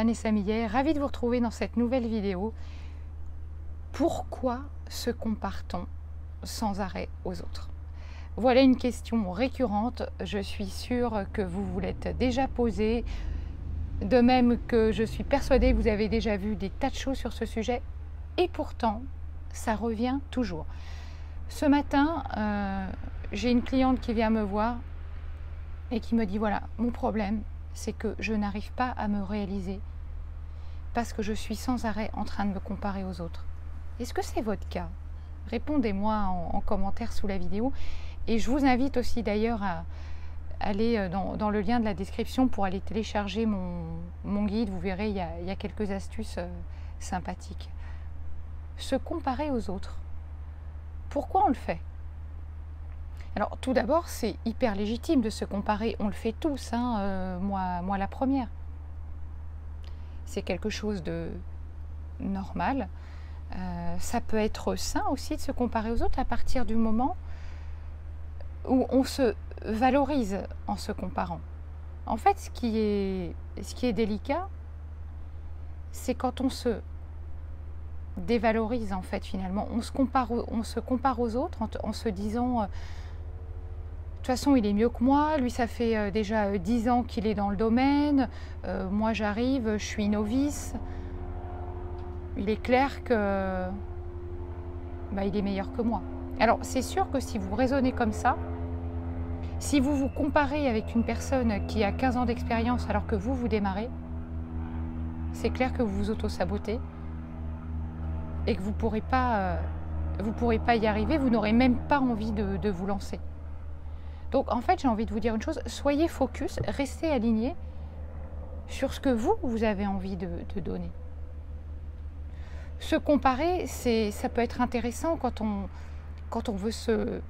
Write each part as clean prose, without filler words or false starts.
Vanessa Millet, ravie de vous retrouver dans cette nouvelle vidéo. Pourquoi se compare-t-on sans arrêt aux autres? Voilà une question récurrente, je suis sûre que vous vous l'êtes déjà posée, de même que je suis persuadée que vous avez déjà vu des tas de choses sur ce sujet, et pourtant, ça revient toujours. Ce matin, j'ai une cliente qui vient me voir et qui me dit, voilà, mon problème, c'est que je n'arrive pas à me réaliser parce que je suis sans arrêt en train de me comparer aux autres. Est-ce que c'est votre cas? Répondez-moi en commentaire sous la vidéo. Et je vous invite aussi d'ailleurs à aller dans le lien de la description pour aller télécharger mon guide. Vous verrez, il y a quelques astuces sympathiques. Se comparer aux autres. Pourquoi on le fait? Alors tout d'abord, c'est hyper légitime de se comparer. On le fait tous, hein, moi la première. C'est quelque chose de normal. Ça peut être sain aussi de se comparer aux autres à partir du moment où on se valorise en se comparant. En fait, ce qui est délicat, c'est quand on se dévalorise en fait finalement. On se compare aux autres en se disant de toute façon il est mieux que moi, lui ça fait déjà 10 ans qu'il est dans le domaine, moi j'arrive, je suis novice. Il est clair que il est meilleur que moi. Alors c'est sûr que si vous raisonnez comme ça, si vous vous comparez avec une personne qui a 15 ans d'expérience alors que vous démarrez, c'est clair que vous vous auto-sabotez et que vous pourrez pas y arriver, vous n'aurez même pas envie de vous lancer. Donc en fait j'ai envie de vous dire une chose, soyez focus, restez alignés sur ce que vous avez envie de donner. Se comparer, ça peut être intéressant quand on veut se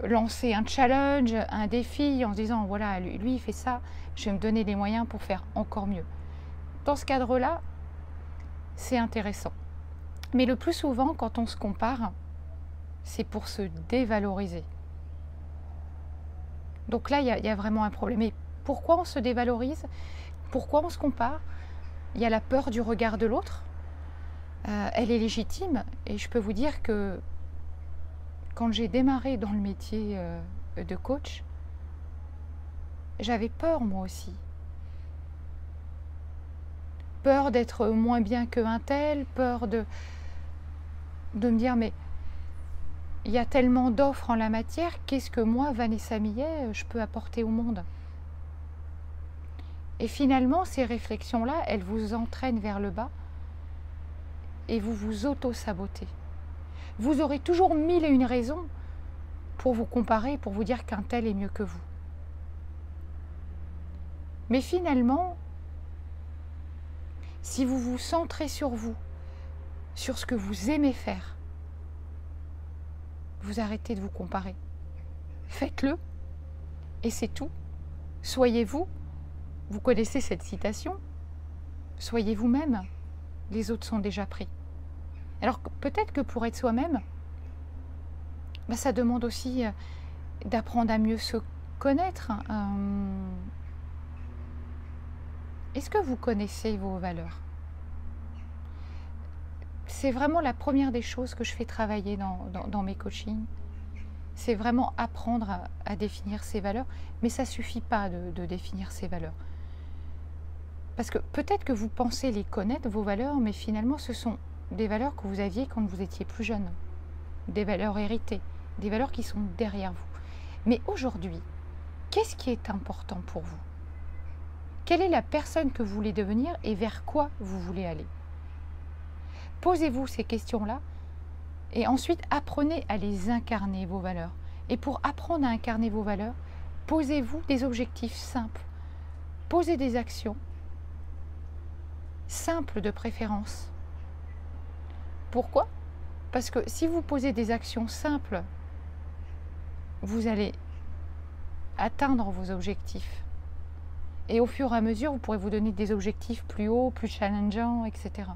lancer un challenge, un défi, en se disant voilà, lui il fait ça, je vais me donner les moyens pour faire encore mieux. Dans ce cadre-là, c'est intéressant. Mais le plus souvent, quand on se compare, c'est pour se dévaloriser. Donc là, il y a vraiment un problème. Et pourquoi on se dévalorise? Pourquoi on se compare? Il y a la peur du regard de l'autre. Elle est légitime. Et je peux vous dire que quand j'ai démarré dans le métier de coach, j'avais peur moi aussi. Peur d'être moins bien qu'un tel, peur de me dire mais il y a tellement d'offres en la matière, qu'est-ce que moi, Vanessa Millet, je peux apporter au monde? Et finalement, ces réflexions-là, elles vous entraînent vers le bas et vous vous auto-sabotez. Vous aurez toujours 1001 raisons pour vous comparer, pour vous dire qu'un tel est mieux que vous. Mais finalement, si vous vous centrez sur vous, sur ce que vous aimez faire, vous arrêtez de vous comparer. Faites-le et c'est tout. Soyez vous. Vous connaissez cette citation. Soyez vous-même. Les autres sont déjà pris. Alors peut-être que pour être soi-même, ça demande aussi d'apprendre à mieux se connaître. Est-ce que vous connaissez vos valeurs? C'est vraiment la première des choses que je fais travailler dans mes coachings. C'est vraiment apprendre à définir ses valeurs. Mais ça ne suffit pas de définir ses valeurs. Parce que peut-être que vous pensez les connaître, vos valeurs, mais finalement ce sont des valeurs que vous aviez quand vous étiez plus jeune. Des valeurs héritées, des valeurs qui sont derrière vous. Mais aujourd'hui, qu'est-ce qui est important pour vous? Quelle est la personne que vous voulez devenir et vers quoi vous voulez aller? Posez-vous ces questions-là et ensuite apprenez à les incarner, vos valeurs. Et pour apprendre à incarner vos valeurs, posez-vous des objectifs simples. Posez des actions simples de préférence. Pourquoi? Parce que si vous posez des actions simples, vous allez atteindre vos objectifs. Et au fur et à mesure, vous pourrez vous donner des objectifs plus hauts, plus challengeants, etc.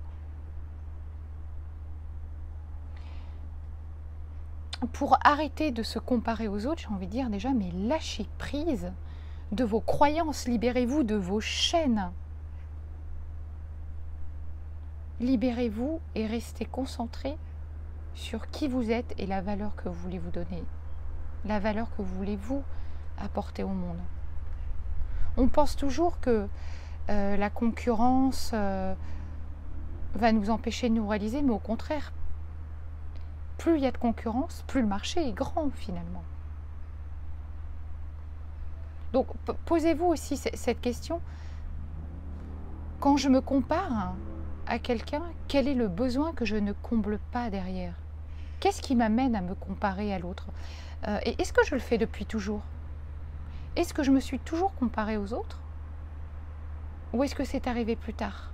Pour arrêter de se comparer aux autres, j'ai envie de dire déjà, mais lâchez prise de vos croyances, libérez-vous de vos chaînes. Libérez-vous et restez concentré sur qui vous êtes et la valeur que vous voulez vous donner, la valeur que vous voulez vous apporter au monde. On pense toujours que la concurrence va nous empêcher de nous réaliser, mais au contraire, plus il y a de concurrence, plus le marché est grand finalement. Donc posez-vous aussi cette question. Quand je me compare à quelqu'un, quel est le besoin que je ne comble pas derrière? Qu'est-ce qui m'amène à me comparer à l'autre? Et est-ce que je le fais depuis toujours? Est-ce que je me suis toujours comparée aux autres? Ou est-ce que c'est arrivé plus tard?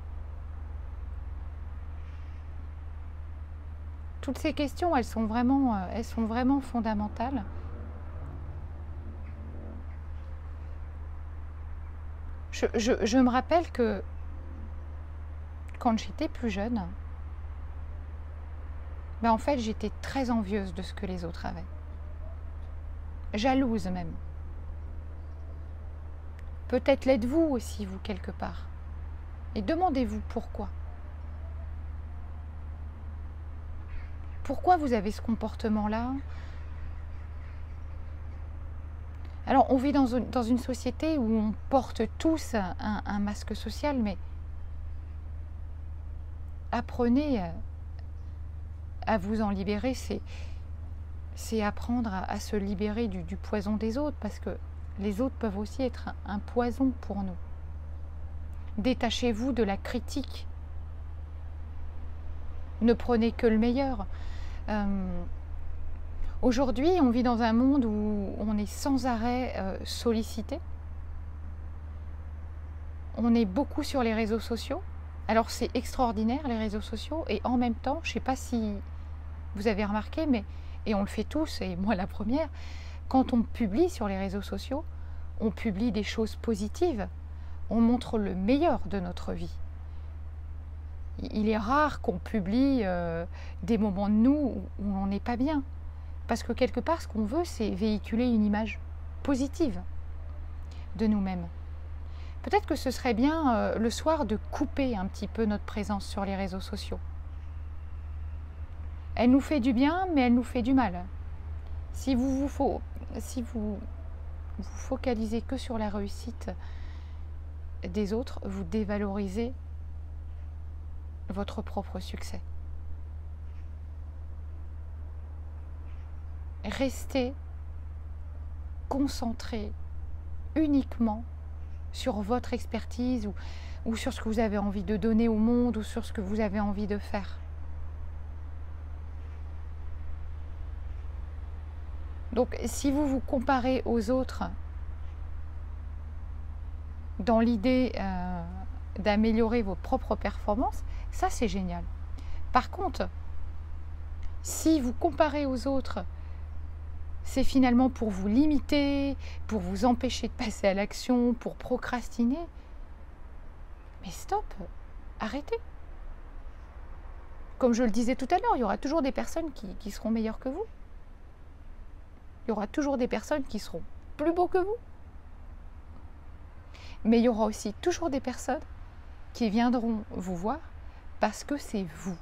Toutes ces questions, elles sont vraiment fondamentales. Je me rappelle que quand j'étais plus jeune, en fait, j'étais très envieuse de ce que les autres avaient. Jalouse même. Peut-être l'êtes-vous aussi, vous, quelque part. Et demandez-vous pourquoi. Pourquoi vous avez ce comportement-là? Alors, on vit dans une société où on porte tous un masque social, mais apprenez à vous en libérer. C'est apprendre à se libérer du poison des autres, parce que les autres peuvent aussi être un poison pour nous. Détachez-vous de la critique. Ne prenez que le meilleur. Aujourd'hui, on vit dans un monde où on est sans arrêt sollicité. On est beaucoup sur les réseaux sociaux. Alors c'est extraordinaire, les réseaux sociaux, et en même temps, je ne sais pas si vous avez remarqué, mais, et on le fait tous, et moi la première, quand on publie sur les réseaux sociaux, on publie des choses positives, on montre le meilleur de notre vie. Il est rare qu'on publie des moments de nous où on n'est pas bien. Parce que quelque part, ce qu'on veut, c'est véhiculer une image positive de nous-mêmes. Peut-être que ce serait bien le soir de couper un petit peu notre présence sur les réseaux sociaux. Elle nous fait du bien, mais elle nous fait du mal. Si vous vous focalisez que sur la réussite des autres, vous dévalorisez votre propre succès. Restez concentré uniquement sur votre expertise ou sur ce que vous avez envie de donner au monde ou sur ce que vous avez envie de faire. Donc si vous vous comparez aux autres dans l'idée d'améliorer vos propres performances, ça c'est génial. Par contre, si vous comparez aux autres, c'est finalement pour vous limiter, pour vous empêcher de passer à l'action, pour procrastiner. Mais stop, arrêtez. Comme je le disais tout à l'heure, il y aura toujours des personnes qui seront meilleures que vous. Il y aura toujours des personnes qui seront plus beaux que vous. Mais il y aura aussi toujours des personnes qui viendront vous voir parce que c'est vous.